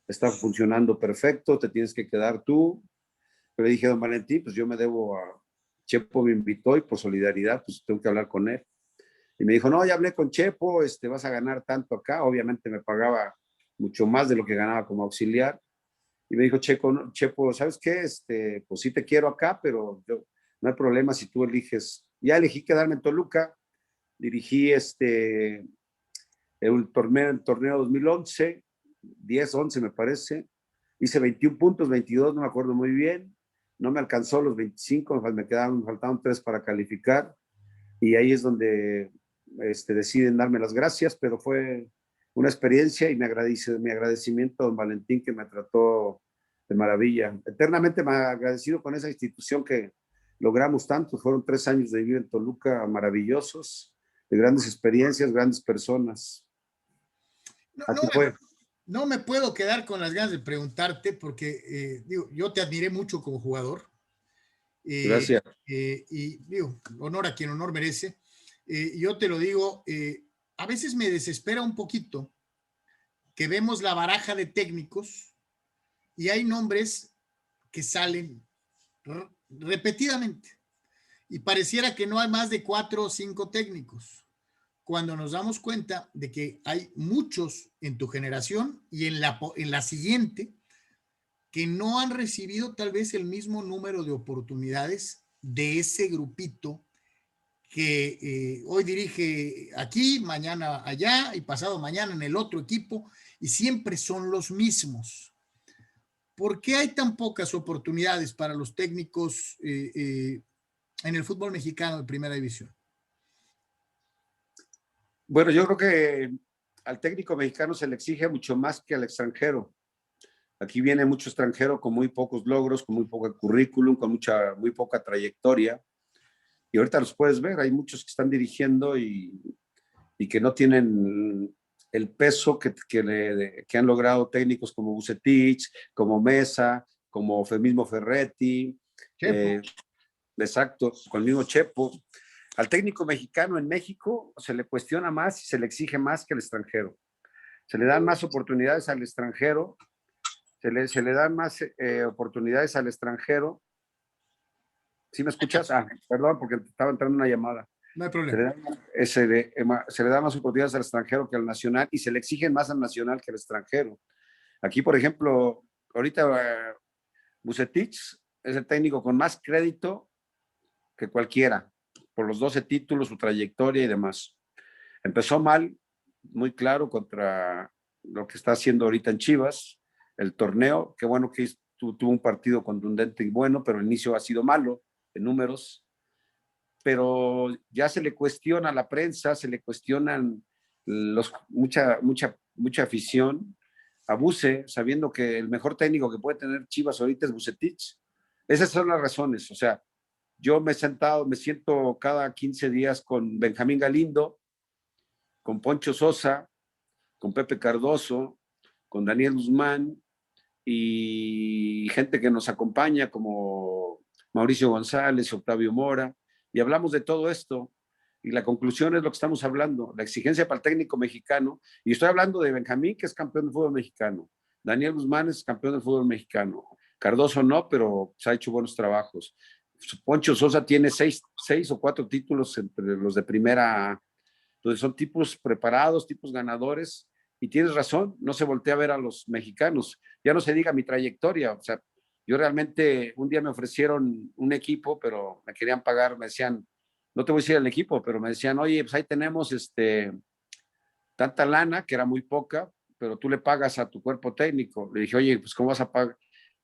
está funcionando perfecto, te tienes que quedar tú. Pero le dije, don Valentín, pues yo me debo a Chepo, me invitó y por solidaridad, pues tengo que hablar con él. Y me dijo, no, ya hablé con Chepo, vas a ganar tanto acá. Obviamente me pagaba mucho más de lo que ganaba como auxiliar. Y me dijo, Chepo, ¿sabes qué? Pues sí te quiero acá, pero no hay problema si tú eliges. Ya elegí quedarme en Toluca, dirigí el torneo 2011, 10-11 me parece, hice 21 puntos, 22, no me acuerdo muy bien, no me alcanzó los 25, me faltaban 3 para calificar, y ahí es donde deciden darme las gracias, pero fue una experiencia y mi agradecimiento a don Valentín que me trató de maravilla. Eternamente me agradecido con esa institución que logramos tanto, fueron 3 años de vivir en Toluca maravillosos, de grandes experiencias, grandes personas. No, no, Así fue. no me puedo quedar con las ganas de preguntarte porque, digo, yo te admiré mucho como jugador eh, Gracias. y digo, honor a quien honor merece. Yo te lo digo, a veces me desespera un poquito que vemos la baraja de técnicos y hay nombres que salen repetidamente y pareciera que no hay más de 4 o 5 técnicos cuando nos damos cuenta de que hay muchos en tu generación y en la siguiente que no han recibido tal vez el mismo número de oportunidades de ese grupito que hoy dirige aquí, mañana allá y pasado mañana en el otro equipo y siempre son los mismos. ¿Por qué hay tan pocas oportunidades para los técnicos en el fútbol mexicano de primera división? Bueno, yo creo que al técnico mexicano se le exige mucho más que al extranjero. Aquí viene mucho extranjero con muy pocos logros, con muy poco currículum, con muy poca trayectoria. Y ahorita los puedes ver, hay muchos que están dirigiendo y que no tienen el peso que han logrado técnicos como Bucetich, como Mesa, como mismo Ferretti, Chepo. exacto, con el mismo Chepo. Al técnico mexicano en México se le cuestiona más y se le exige más que al extranjero. Se le dan más oportunidades al extranjero, se le dan más oportunidades al extranjero. ¿Sí me escuchas? Ah, perdón, porque estaba entrando una llamada. No hay Se problema. le, da, se le da más oportunidades al extranjero que al nacional y se le exigen más al nacional que al extranjero. Aquí, por ejemplo, ahorita Bucetich es el técnico con más crédito que cualquiera, por los 12 títulos, su trayectoria y demás. Empezó mal, muy claro, contra lo que está haciendo ahorita en Chivas, el torneo. Qué bueno que tuvo un partido contundente y bueno, pero el inicio ha sido malo en números. Pero ya se le cuestiona a la prensa, se le cuestionan mucha afición. Abuse, sabiendo que el mejor técnico que puede tener Chivas ahorita es Bucetich. Esas son las razones. O sea, yo me siento cada 15 días con Benjamín Galindo, con Poncho Sosa, con Pepe Cardoso, con Daniel Guzmán y gente que nos acompaña como Mauricio González, Octavio Mora, y hablamos de todo esto. Y la conclusión es lo que estamos hablando, la exigencia para el técnico mexicano, y estoy hablando de Benjamín, que es campeón del fútbol mexicano, Daniel Guzmán es campeón del fútbol mexicano, Cardoso no, pero se ha hecho buenos trabajos. Poncho Sosa tiene 6 o 4 títulos entre los de primera. Entonces son tipos preparados, tipos ganadores, y tienes razón, no se voltea a ver a los mexicanos. Ya no se diga mi trayectoria, o sea, yo realmente un día me ofrecieron un equipo, pero me querían pagar, me decían, no te voy a decir el equipo, pero me decían, oye, pues ahí tenemos tanta lana, que era muy poca, pero tú le pagas a tu cuerpo técnico. Le dije, oye, pues ¿cómo vas a pagar?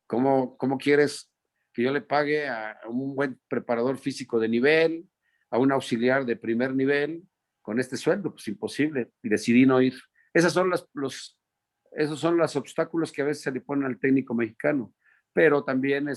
¿Cómo quieres que yo le pague a un buen preparador físico de nivel, a un auxiliar de primer nivel, con este sueldo? Pues imposible. Y decidí no ir. Esas son esos son los obstáculos que a veces se le ponen al técnico mexicano. Pero también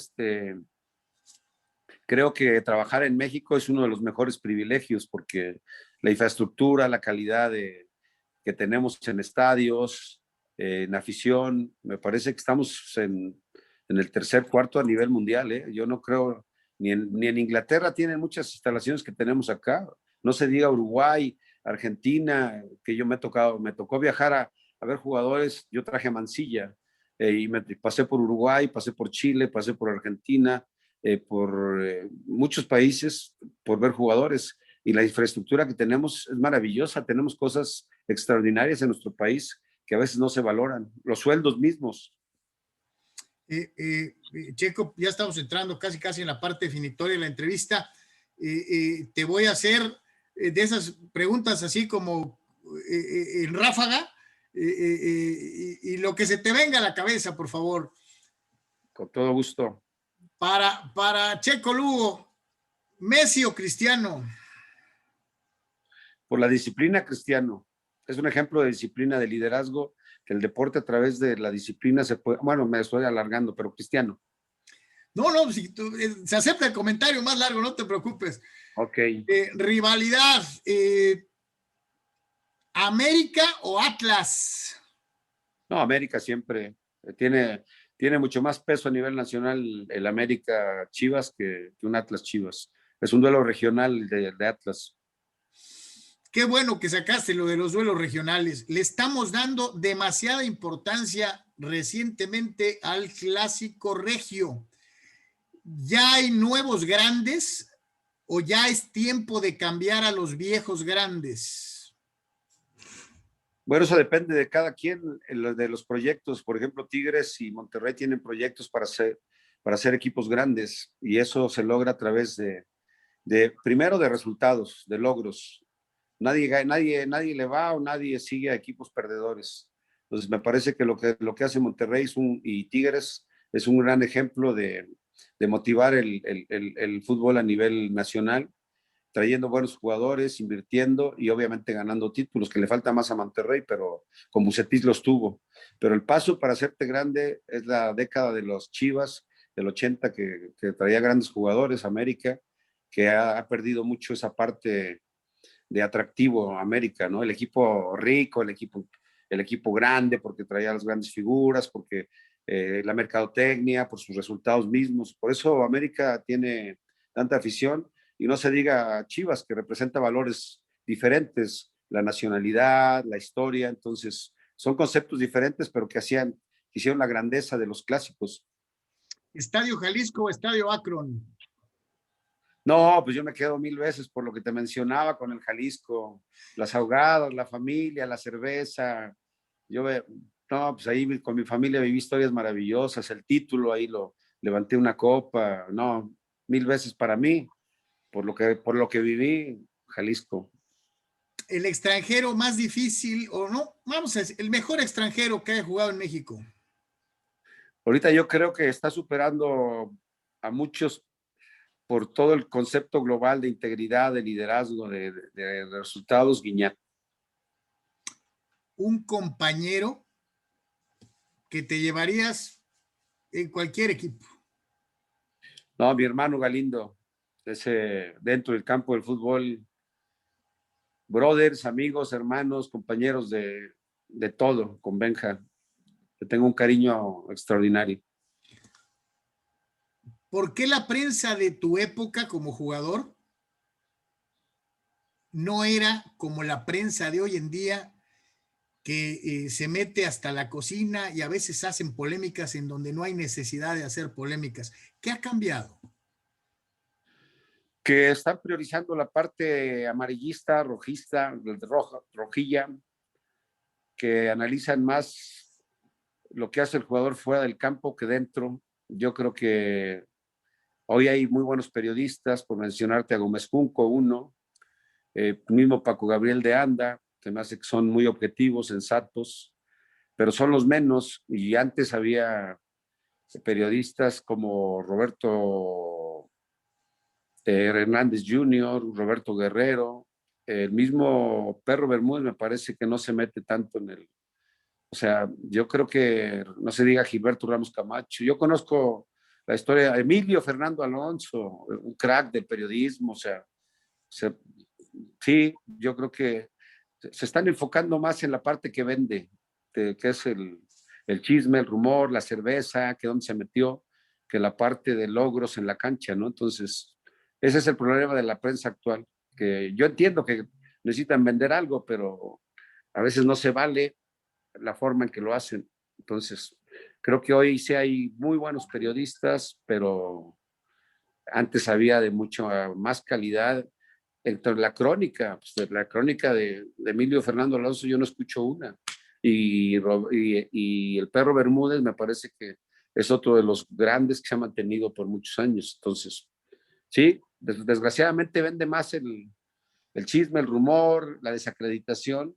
creo que trabajar en México es uno de los mejores privilegios porque la infraestructura, la calidad que tenemos en estadios, en afición, me parece que estamos en el tercer, cuarto a nivel mundial. ¿Eh? Yo no creo, ni en Inglaterra tienen muchas instalaciones que tenemos acá. No se diga Uruguay, Argentina, que yo me tocó viajar a ver jugadores, yo traje Mansilla y pasé por Uruguay, pasé por Chile, pasé por Argentina, por muchos países por ver jugadores y la infraestructura que tenemos es maravillosa, tenemos cosas extraordinarias en nuestro país que a veces no se valoran, los sueldos mismos. Checo, ya estamos entrando casi en la parte definitoria de la entrevista. Te voy a hacer de esas preguntas así como en ráfaga y lo que se te venga a la cabeza, por favor. Con todo gusto. Para Checo Lugo, ¿Messi o Cristiano? Por la disciplina, Cristiano. Es un ejemplo de disciplina, de liderazgo, que el deporte a través de la disciplina se puede, bueno, me estoy alargando, pero Cristiano. No, si se acepta el comentario más largo, no te preocupes. Ok. Rivalidad, ¿América o Atlas? No, América siempre tiene mucho más peso a nivel nacional el América Chivas que un Atlas Chivas. Es un duelo regional de Atlas. Qué bueno que sacaste lo de los duelos regionales. Le estamos dando demasiada importancia recientemente al clásico regio. ¿Ya hay nuevos grandes o ya es tiempo de cambiar a los viejos grandes? Bueno, eso depende de cada quien, de los proyectos. Por ejemplo, Tigres y Monterrey tienen proyectos para hacer equipos grandes y eso se logra a través primero de resultados, de logros. Nadie le va o nadie sigue a equipos perdedores. Entonces, me parece que lo que hace Monterrey y Tigres es un gran ejemplo de motivar el fútbol a nivel nacional, trayendo buenos jugadores, invirtiendo y obviamente ganando títulos, que le falta más a Monterrey, pero con Bucetich los tuvo. Pero el paso para hacerte grande es la década de los Chivas, del 80, que traía grandes jugadores, América, que ha perdido mucho esa parte de atractivo América, ¿no? El equipo rico, el equipo grande, porque traía las grandes figuras, porque la mercadotecnia, por sus resultados mismos. Por eso América tiene tanta afición y no se diga Chivas, que representa valores diferentes, la nacionalidad, la historia. Entonces, son conceptos diferentes, pero que hicieron la grandeza de los clásicos. ¿Estadio Jalisco o Estadio Akron? No, pues yo me quedo 1000 veces por lo que te mencionaba con el Jalisco, las ahogadas, la familia, la cerveza. No, pues ahí con mi familia viví historias maravillosas, el título, ahí lo levanté una copa, no, 1000 veces para mí, por lo que viví, Jalisco. ¿El extranjero más difícil o no? Vamos a decir, el mejor extranjero que haya jugado en México. Ahorita yo creo que está superando a muchos por todo el concepto global de integridad, de liderazgo, de resultados, Guiñac. Un compañero que te llevarías en cualquier equipo. No, mi hermano Galindo, ese dentro del campo del fútbol, brothers, amigos, hermanos, compañeros de todo, con Benja. Le tengo un cariño extraordinario. ¿Por qué la prensa de tu época como jugador no era como la prensa de hoy en día que se mete hasta la cocina y a veces hacen polémicas en donde no hay necesidad de hacer polémicas? ¿Qué ha cambiado? Que están priorizando la parte amarillista, rojista, rojilla, que analizan más lo que hace el jugador fuera del campo que dentro. Yo creo que Hoy hay muy buenos periodistas, por mencionarte a Gómez Junco, uno, mismo Paco Gabriel de Anda, que me hace que son muy objetivos, sensatos, pero son los menos. Y antes había periodistas como Roberto Hernández Jr., Roberto Guerrero, el mismo Perro Bermúdez me parece que no se mete tanto en el... O sea, yo creo que, no se diga Gilberto Ramos Camacho, yo conozco la historia de Emilio Fernando Alonso, un crack del periodismo, o sea, sí, yo creo que se están enfocando más en la parte que vende, que es el chisme, el rumor, la cerveza, que dónde se metió, que la parte de logros en la cancha, ¿no? Entonces, ese es el problema de la prensa actual, que yo entiendo que necesitan vender algo, pero a veces no se vale la forma en que lo hacen. Entonces, creo que hoy sí hay muy buenos periodistas, pero antes había de mucha más calidad. Entre la crónica de Emilio Fernando Alonso, yo no escucho una. Y el Perro Bermúdez me parece que es otro de los grandes que se ha mantenido por muchos años. Entonces, sí, desgraciadamente vende más el chisme, el rumor, la desacreditación.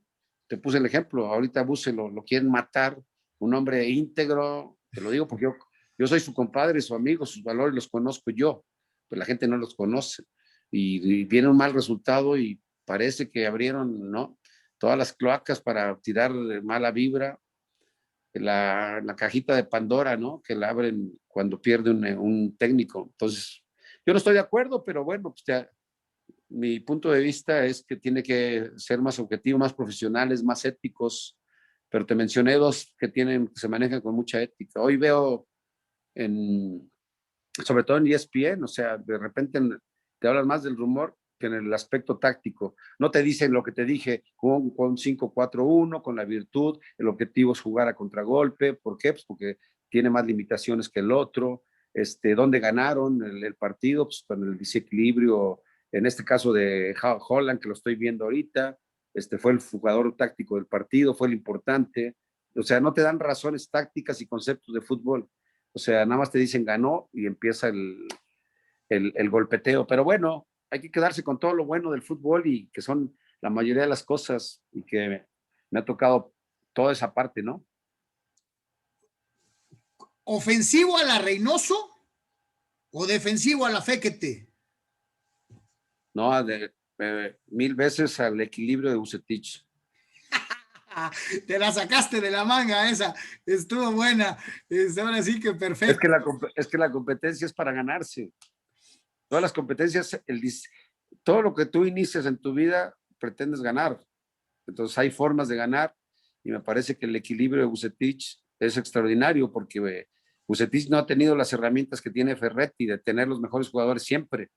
Te puse el ejemplo, ahorita Buse lo quieren matar, un hombre íntegro, te lo digo porque yo soy su compadre, su amigo, sus valores los conozco yo, pero la gente no los conoce. Y viene un mal resultado y parece que abrieron, ¿no?, todas las cloacas para tirar mala vibra, la cajita de Pandora, ¿no?, que la abren cuando pierde un técnico. Entonces, yo no estoy de acuerdo, pero bueno, pues mi punto de vista es que tiene que ser más objetivo, más profesionales, más éticos, pero te mencioné dos que se manejan con mucha ética. Hoy veo sobre todo en ESPN, o sea, de repente te hablan más del rumor que en el aspecto táctico. No te dicen lo que te dije con 5-4-1, con la virtud, el objetivo es jugar a contragolpe. ¿Por qué? Pues porque tiene más limitaciones que el otro. ¿Dónde ganaron el partido? Pues con el desequilibrio, en este caso de Holland, que lo estoy viendo ahorita, fue el jugador táctico del partido, fue el importante. O sea, no te dan razones tácticas y conceptos de fútbol. O sea, nada más te dicen ganó y empieza el golpeteo. Pero bueno, hay que quedarse con todo lo bueno del fútbol y que son la mayoría de las cosas y que me ha tocado toda esa parte, ¿no? ¿Ofensivo a la Reynoso o defensivo a la Fekete? No, mil veces al equilibrio de Bucetich. Te la sacaste de la manga esa, estuvo buena. Ahora sí que Es que, perfecto. la competencia es para ganarse. Todas las competencias, todo lo que tú inicias en tu vida, pretendes ganar. Entonces hay formas de ganar y me parece que el equilibrio de Bucetich es extraordinario porque Bucetich no ha tenido las herramientas que tiene Ferretti de tener los mejores jugadores siempre.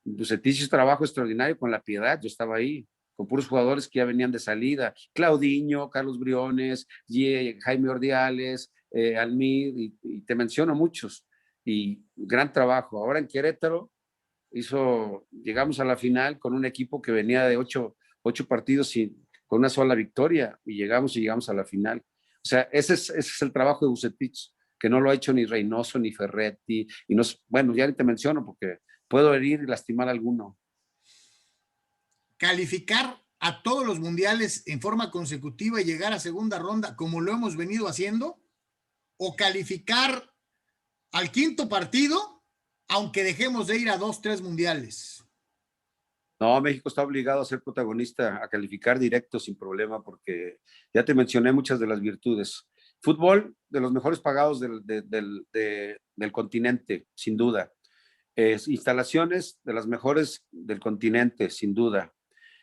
Bucetich hizo trabajo extraordinario con La Piedad, yo estaba ahí, con puros jugadores que ya venían de salida, Claudinho, Carlos Briones, Jaime Ordiales, Almir, y te menciono muchos, y gran trabajo. Ahora en Querétaro llegamos a la final con un equipo que venía de ocho partidos con una sola victoria, y llegamos a la final. O sea, ese es el trabajo de Bucetich, que no lo ha hecho ni Reynoso ni Ferretti, y no, bueno, ya ni te menciono porque puedo herir y lastimar a alguno. Calificar a todos los mundiales en forma consecutiva y llegar a segunda ronda como lo hemos venido haciendo, o calificar al quinto partido aunque dejemos de ir a 2, 3 mundiales. No, México está obligado a ser protagonista, a calificar directo sin problema, porque ya te mencioné muchas de las virtudes. Fútbol, de los mejores pagados del continente, sin duda. Instalaciones de las mejores del continente, sin duda.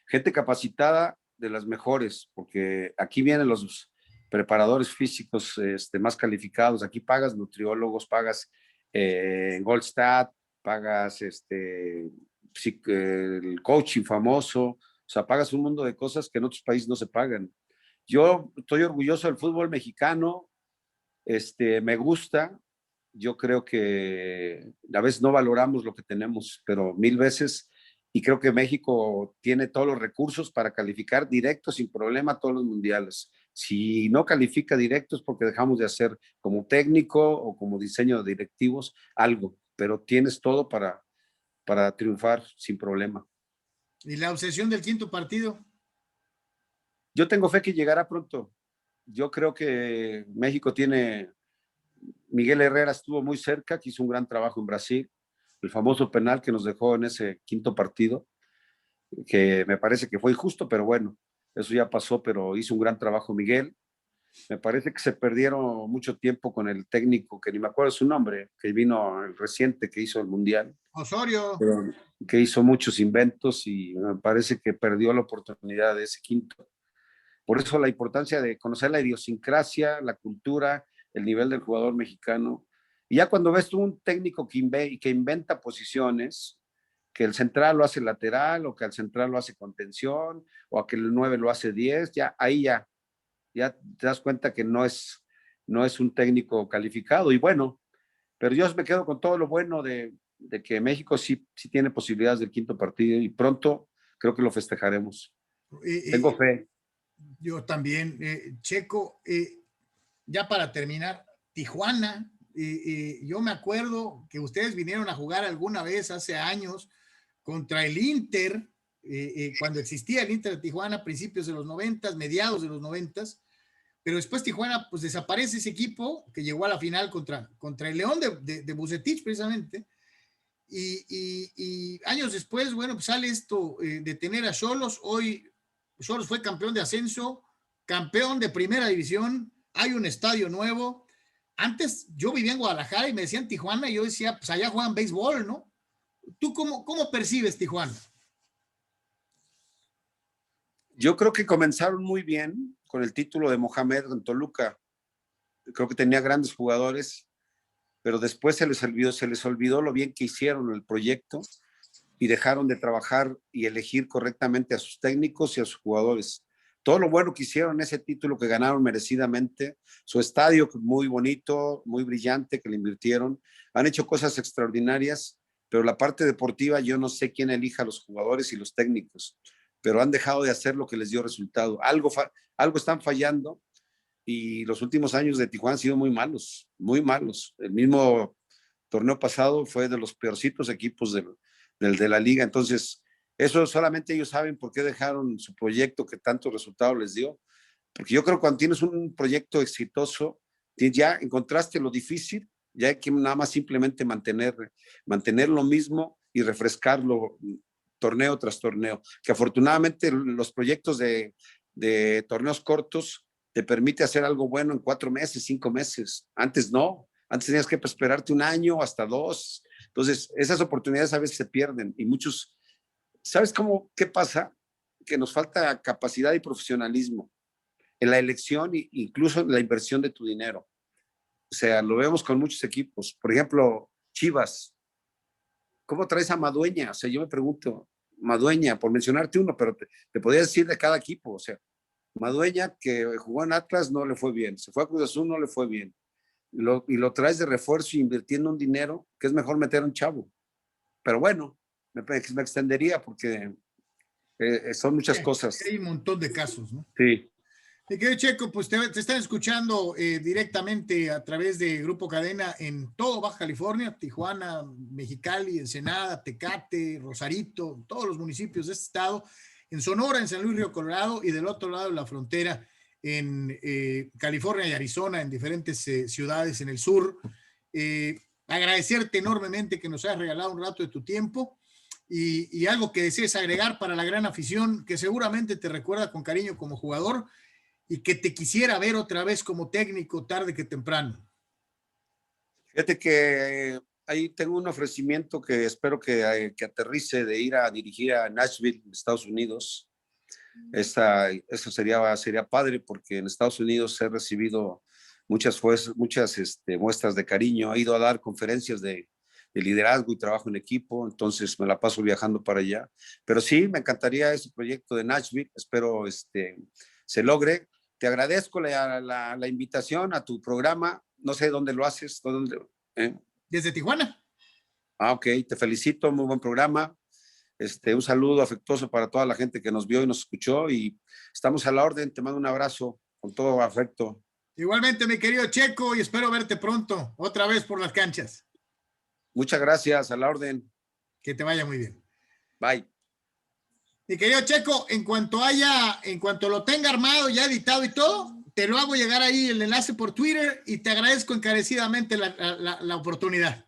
Gente capacitada de las mejores, porque aquí vienen los preparadores físicos más calificados. Aquí pagas nutriólogos, pagas Goldstat, pagas el coaching famoso, o sea, pagas un mundo de cosas que en otros países no se pagan. Yo estoy orgulloso del fútbol mexicano, me gusta. Yo creo que a veces no valoramos lo que tenemos, pero mil veces, y creo que México tiene todos los recursos para calificar directo sin problema a todos los mundiales. Si no califica directo es porque dejamos de hacer como técnico o como diseño de directivos algo. pero tienes todo para triunfar sin problema. ¿Y la obsesión del quinto partido? Yo tengo fe que llegará pronto. Yo creo que México tiene, Miguel Herrera estuvo muy cerca, que hizo un gran trabajo en Brasil, el famoso penal que nos dejó en ese quinto partido, que me parece que fue injusto, pero bueno, eso ya pasó, pero hizo un gran trabajo Miguel. Me parece que se perdieron mucho tiempo con el técnico, que ni me acuerdo su nombre, que vino el reciente, que hizo el Mundial, Osorio. pero que hizo muchos inventos y me parece que perdió la oportunidad de ese quinto. Por eso la importancia de conocer la idiosincrasia, la cultura, el nivel del jugador mexicano. Y ya cuando ves tú un técnico que inventa posiciones, que el central lo hace lateral, o que el central lo hace contención, o que el 9 lo hace 10, ya ahí ya te das cuenta que no es un técnico calificado. Y bueno, pero yo me quedo con todo lo bueno de que México sí tiene posibilidades del quinto partido y pronto creo que lo festejaremos. Tengo fe. Yo también, Checo, ya para terminar, Tijuana, yo me acuerdo que ustedes vinieron a jugar alguna vez hace años contra el Inter, cuando existía el Inter de Tijuana, principios de los 90, mediados de los 90, pero después Tijuana pues desaparece ese equipo que llegó a la final contra el León de Bucetich precisamente, y años después, bueno, pues sale esto de tener a Xolos. Hoy Xolos fue campeón de ascenso, campeón de primera división, hay un estadio nuevo. Antes yo vivía en Guadalajara y me decían Tijuana y yo decía, pues allá juegan béisbol, ¿no? ¿Tú cómo percibes Tijuana? Yo creo que comenzaron muy bien con el título de Mohamed en Toluca. Creo que tenía grandes jugadores, pero después se les olvidó lo bien que hicieron el proyecto y dejaron de trabajar y elegir correctamente a sus técnicos y a sus jugadores. Todo lo bueno que hicieron, ese título que ganaron merecidamente, su estadio muy bonito, muy brillante, que le invirtieron, han hecho cosas extraordinarias, pero la parte deportiva yo no sé quién elija a los jugadores y los técnicos, pero han dejado de hacer lo que les dio resultado. Algo están fallando y los últimos años de Tijuana han sido muy malos, muy malos. El mismo torneo pasado fue de los peorcitos equipos de la liga. Entonces, eso solamente ellos saben por qué dejaron su proyecto que tantos resultados les dio. Porque yo creo que cuando tienes un proyecto exitoso, ya encontraste lo difícil, ya hay que nada más simplemente mantener lo mismo y refrescarlo torneo tras torneo. Que afortunadamente los proyectos de torneos cortos te permite hacer algo bueno en 4 meses, 5 meses. Antes no. Antes tenías que esperarte un año, hasta 2. Entonces, esas oportunidades a veces se pierden y muchos, ¿sabes qué pasa? Que nos falta capacidad y profesionalismo en la elección e incluso en la inversión de tu dinero. O sea, lo vemos con muchos equipos. Por ejemplo, Chivas. ¿Cómo traes a Madueña? O sea, yo me pregunto, Madueña, por mencionarte uno, pero te podría decir de cada equipo. O sea, Madueña, que jugó en Atlas, no le fue bien. Se fue a Cruz Azul, no le fue bien. Y lo traes de refuerzo invirtiendo un dinero que es mejor meter a un chavo. Pero bueno, me extendería porque son muchas cosas. Hay un montón de casos, ¿no? Sí. Mi querido Checo, pues te están escuchando directamente a través de Grupo Cadena en todo Baja California, Tijuana, Mexicali, Ensenada, Tecate, Rosarito, todos los municipios de este estado, en Sonora, en San Luis Río Colorado y del otro lado de la frontera en California y Arizona, en diferentes ciudades en el sur. Agradecerte enormemente que nos hayas regalado un rato de tu tiempo y algo que desees agregar para la gran afición que seguramente te recuerda con cariño como jugador y que te quisiera ver otra vez como técnico tarde que temprano. Fíjate que ahí tengo un ofrecimiento que espero que aterrice de ir a dirigir a Nashville, Estados Unidos. Eso sería padre porque en Estados Unidos he recibido muchas muestras de cariño. He ido a dar conferencias de liderazgo y trabajo en equipo, entonces me la paso viajando para allá. Pero sí, me encantaría ese proyecto de Nashville. Espero se logre. Te agradezco la invitación a tu programa. No sé dónde lo haces. ¿Eh? Desde Tijuana. Ok, te felicito. Muy buen programa. Un saludo afectuoso para toda la gente que nos vio y nos escuchó y estamos a la orden. Te mando un abrazo con todo afecto. Igualmente, mi querido Checo, y espero verte pronto, otra vez por las canchas. Muchas gracias, a la orden. Que te vaya muy bien. Bye. Mi querido Checo, en cuanto lo tenga armado, ya editado y todo, te lo hago llegar ahí el enlace por Twitter y te agradezco encarecidamente la oportunidad.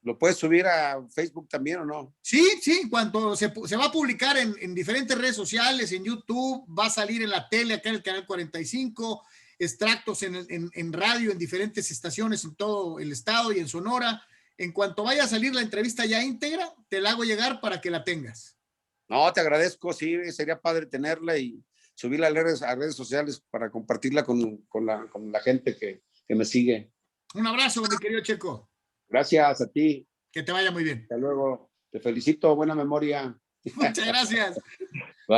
¿Lo puedes subir a Facebook también o no? Sí, en cuanto se va a publicar en diferentes redes sociales, en YouTube, va a salir en la tele, acá en el canal 45, extractos en radio, en diferentes estaciones en todo el estado y en Sonora. En cuanto vaya a salir la entrevista ya íntegra, te la hago llegar para que la tengas. No, te agradezco, sí, sería padre tenerla y subirla a redes sociales para compartirla con la gente que me sigue. Un abrazo, mi querido Checo. Gracias a ti. Que te vaya muy bien. Hasta luego. Te felicito, buena memoria. Muchas gracias. Bye.